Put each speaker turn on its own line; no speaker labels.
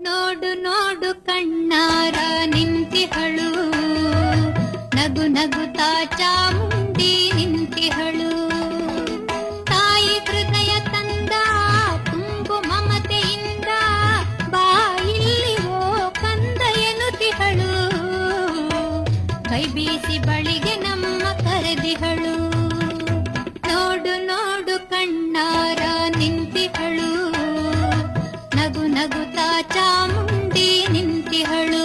ನೋಡು ನೋಡು ಕಣ್ಣಾರ ನಿಂತಿಹಳು, ನಗು ನಗುತ್ತಾ ಚಾಮುಂಡಿ ನಿಂತಿಹಳು. ತಾಯಿ ಹೃದಯ ತಂದ ತುಂಬು ಮಮತೆಯಿಂದ ಬಾಯಿಲ್ಲಿ ಓ ಕಂದ ಎನ್ನುತ್ತಿಹಳು. ಕೈ ಬೀಸಿ ಬಳಿಗೆ ನಮ್ಮ ಕರೆದಿಹಳು. ನೋಡು ನೋಡು ಕಣ್ಣಾರ ನಿಂತಿಹಳು, ನಗು ನಗುತ್ತಾ ಚಾಮುಂಡಿ ನಿಂತಿಹಳು.